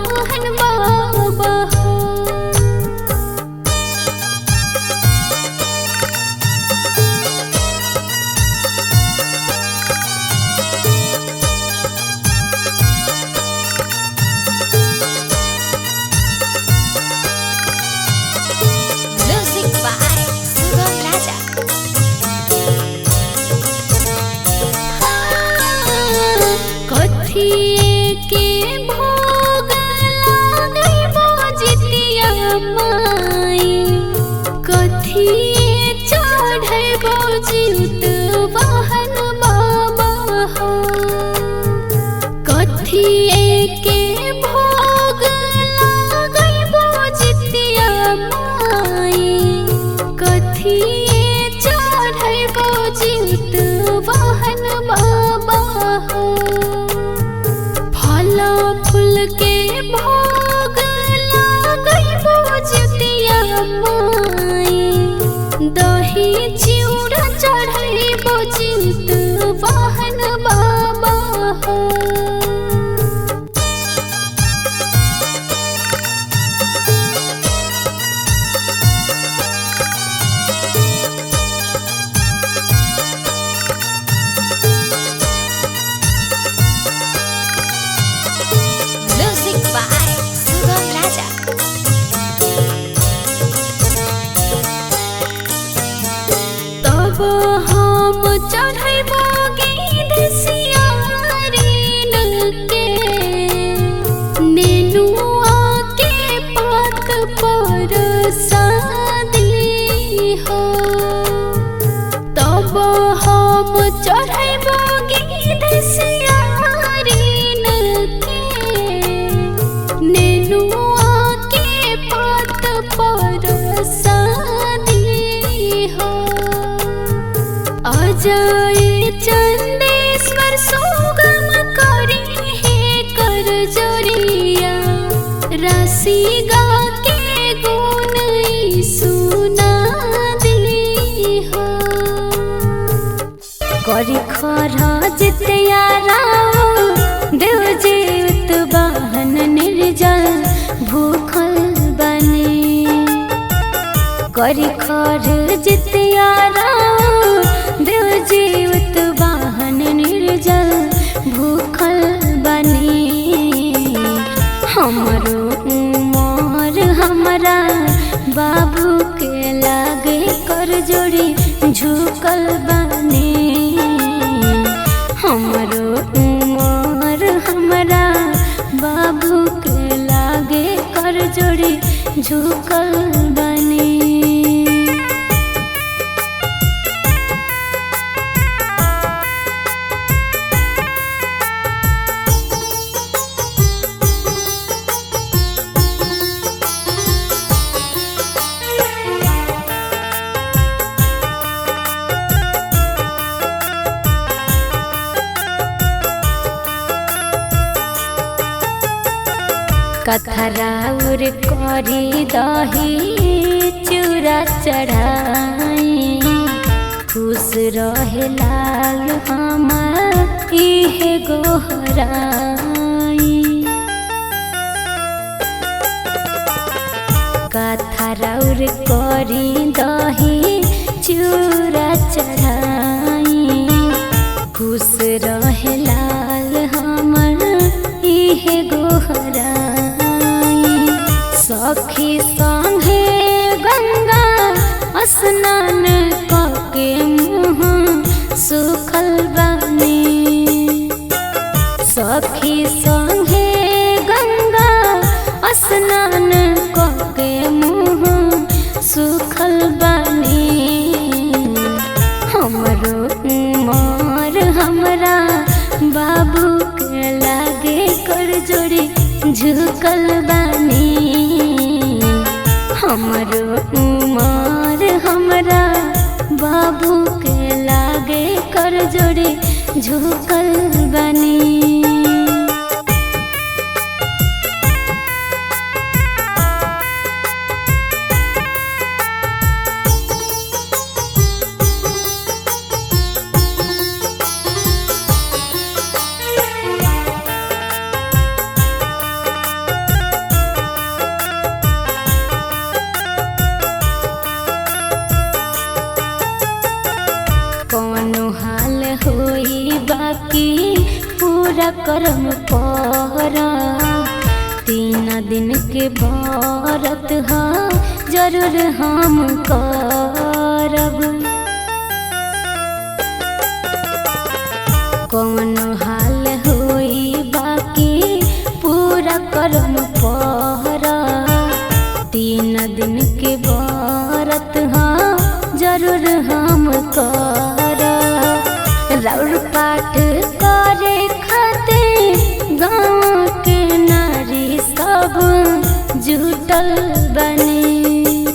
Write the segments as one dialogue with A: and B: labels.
A: मोहन बाबा हो।
B: Music by Sugam Raja.
A: कथिए के भोग लागैबो जितिया माई, कथिए चढ़ैबो जिउत वाहन बाबा हो। कथिए के भोग लागैबो जितिया माई, कथिए चढ़ैबो जिउत वाहन बाबा हो। फल फूल के भोग लागैबो जितिया माई, दही चिउरा चढ़ैबो जिउत वाहन बाबा हो।
B: Music by Sugam Raja.
A: तब हम चढ़ैबो गीत सियारिन के, नेनुआ के पात पर शादी हो। तब हम चढ़ैबो गीत सियारिन के, नेनुआ के पात पर शादी हो। अजय चंदेश्वर सुगम करी है कर जोरिया, राशि गा के गुण सुना दी हो। करी खरज तैयाराओ देव जीवित वाहन निर्जल भूखल बने। करी खरज तैयाराओ देव जीवित वाहन निर्जल भूखल बने। हमरो उमर हमरा बाबू के लागे कर जोड़ी झुकल बने। हमरो उमर हमरा बाबू के लागे कर जोड़ी झुकल बने। कथराउर करी दही चूरा चढ़ाई, खुश रहे लाल हमार इहे गोहराई। कथराउर करी दही चूरा चढ़ाई, खुश रहे लाल हमार इहे गोहराई। सखी संगे गंगा स्नान कके मुँह सुखल बने। सखी संगे गंगा स्नान कके मुँह सुखल बने। हमरो उमर हमरा बाबू के लागे कर जोड़ी झुकल बने। हमरो उमर हमरा बाबू के लागे कर जोड़ी झुकल बने। पूरा कर्म पर 3 दिन के व्रत हा जरूर हम करब। कौन हाल होई बाकी पूरा कर्म पर 3 दिन के व्रत हा जरूर हम करब। राउर पाठ करे खातिर गाँव के नारी सब जुटल बनी।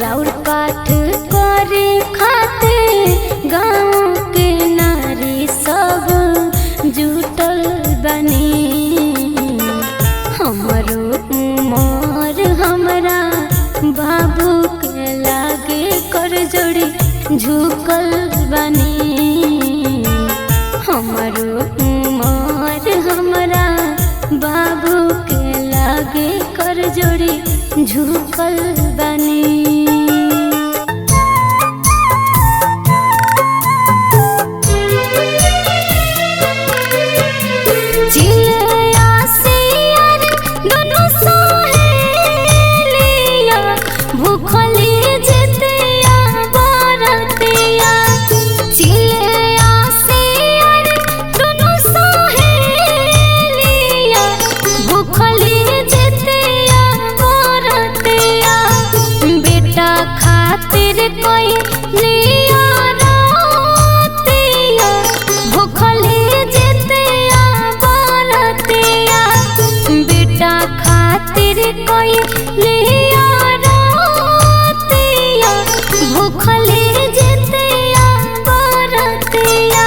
A: राउर पाठ करे खातिर गाँव के नारी सब जुटल बनी। हमरो उमर हमरा बाबू के लागे कर जोड़ी झुकल बनी। हमरो उमर हमरा बाबू के लागे कर जोड़ी झुकल बनी। कोई लिया रातिया भूखली जितिया बारतिया बेटा खातिर कोई लिया रातिया भूखली जितिया बारतिया।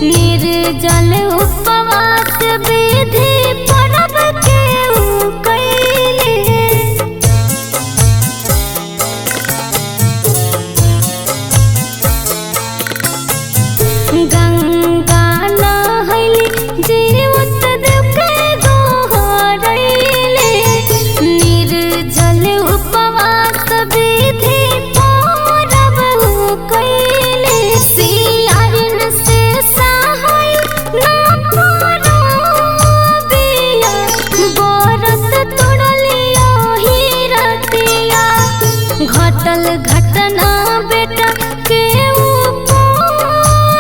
A: निर्जल उपवास विधि परब के कैले। गंगा नहैली जीवत देव के गोहरैले। निर्जल उपवास विधि परब कैले। सियारिन से सहाय ना परो बिया बरत तोड़लियो हीरतिया। घटल घटना बेटा के ऊपरिया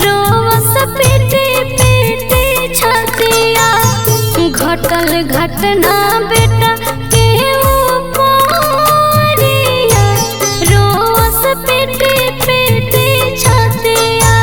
A: रोवस पीटी पीटी छतिया। घटल घटना बेटा के ऊपरिया रोवस पीटी पीटी छतिया।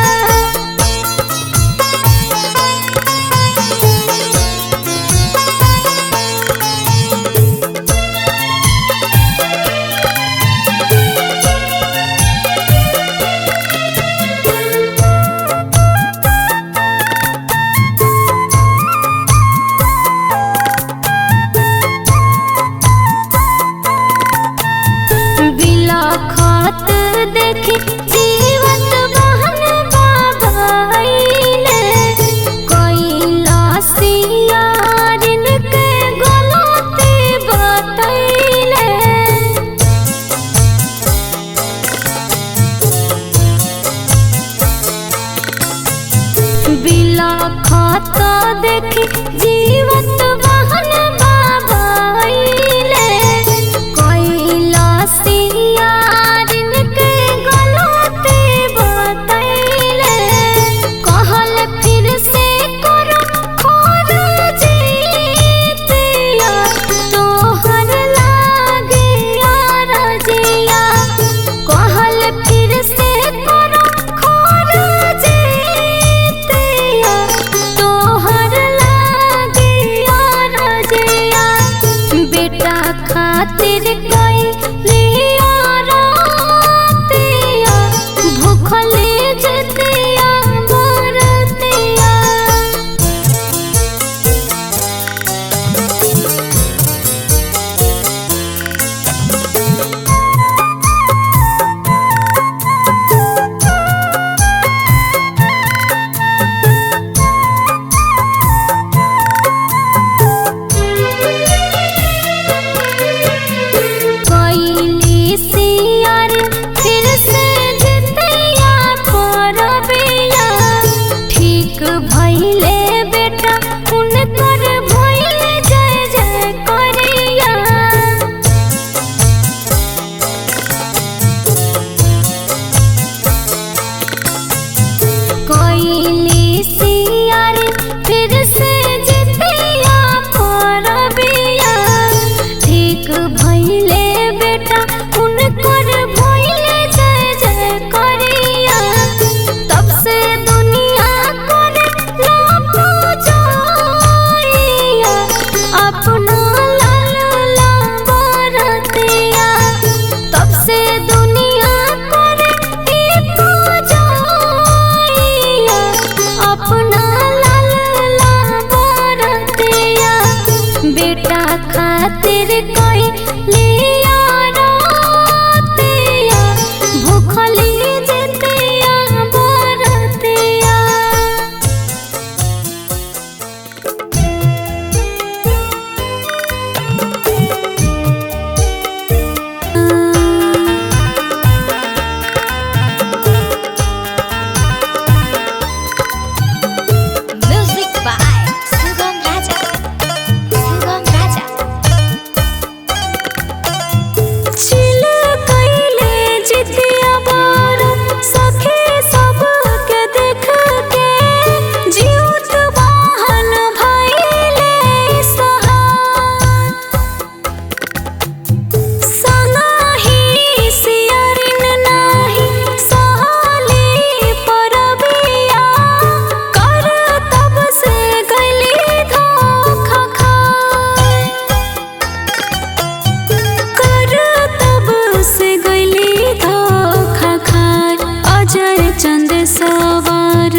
A: चंद सवार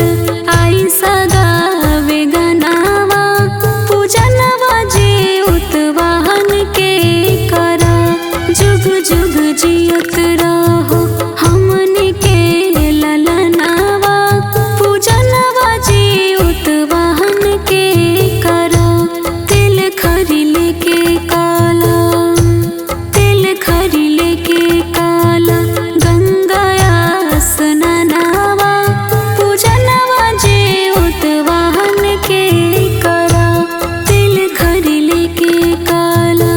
A: आई सगावे गनावा पूजनवा जी उतवाहन के करा जुग जुग जियत रहो हमनी के ललनावा पूजनवा जी उतवाहन के करा तिल खरी लेके काला तिल खरी लेके काला गंगाया स्नानावा पूजनवा जी उतवाहन के करा तिल खरी लेके काला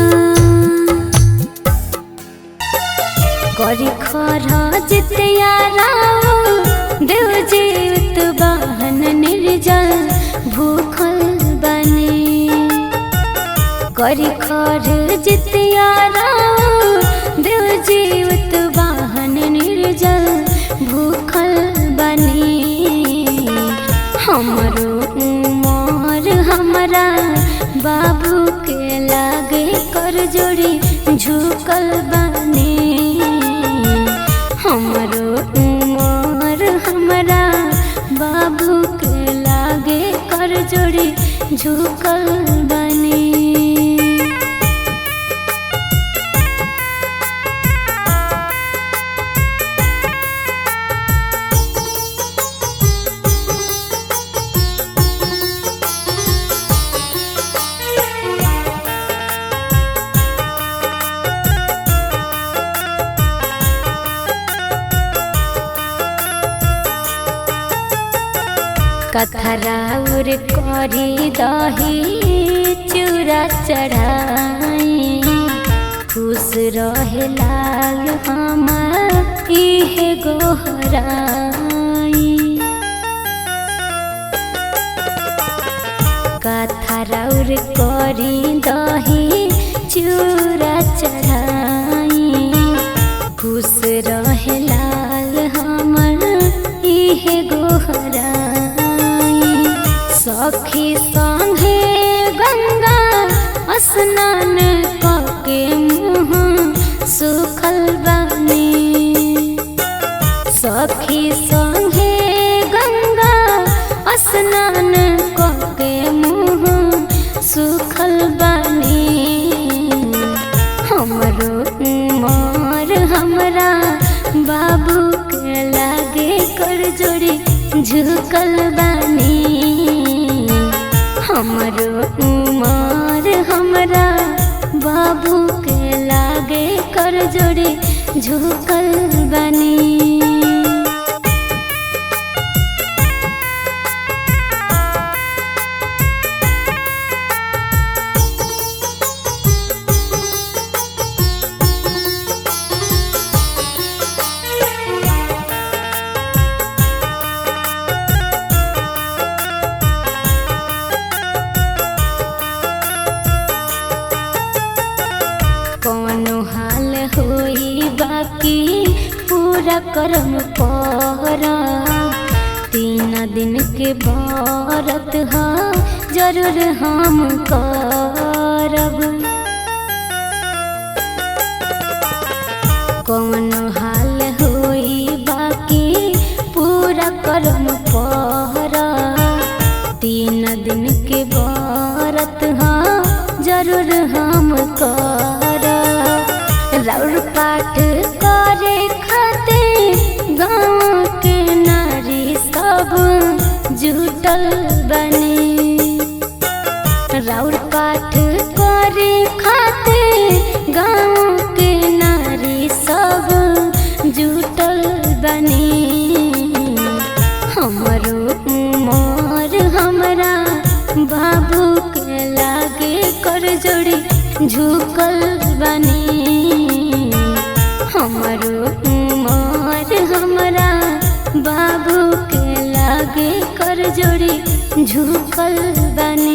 A: करी खरा जितिया राव देव जीवित वाहन निर्जल भूखल बने करी खर जितिया राव देव जीवित वाहन निर्जल भूखल बने हमरो उमर हमरा बाबू के लागे कर जोड़ी झुकल बने हमरो उमर हमरा बाबू के लागे कर जोड़ी झुकल बने कथराउर करी दही चूड़ा चढ़ाई खुश रहे लाल हमार इहे गोहराई कथराउर करी दही चूड़ा चढ़ाई खुश रहे लाल हमार इहे गोहराई सखी संगे गंगा स्नान कके मुँह सुखल बने सखी संगे गंगा स्नान कके मुँह सुखल बने हमरो उमर हमरा बाबू के लागे कर जोड़ी झुकल बने हमरो उमर हमरा बाबू के लागे कर जोड़ी झुकल बने कौनो हाल होई बाकी पूरा कर्म पर 3 दिन के व्रत ह जरूर हम करब कौनो हाल होई बाकी पूरा कर्म पर 3 दिन के व्रत ह जरूर हम कर राउर पाठ करे खातिर गाँव के नारी सब जुटल बने राउर पाठ करे खातिर गाँव के नारी सब जुटल बने हमरो उमर हमरा बाबू के लागे कर जोड़ी झुकल बने हमरो उमर हमरा बाबू के लागे कर जोड़ी झुकल बने